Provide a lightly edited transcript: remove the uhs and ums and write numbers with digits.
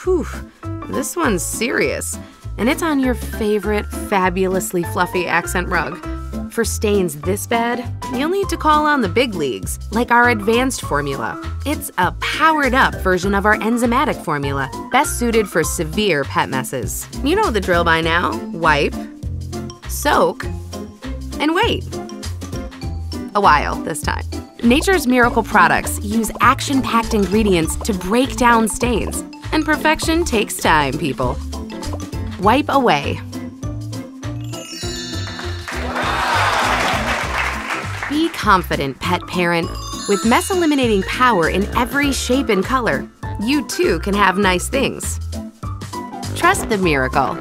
Whew, this one's serious. And it's on your favorite fabulously fluffy accent rug. For stains this bad, you'll need to call on the big leagues, like our advanced formula. It's a powered-up version of our enzymatic formula, best suited for severe pet messes. You know the drill by now. Wipe, soak, and wait. A while this time. Nature's Miracle products use action-packed ingredients to break down stains. And perfection takes time, people. Wipe away. Be confident, pet parent. With mess-eliminating power in every shape and color, you too can have nice things. Trust the miracle.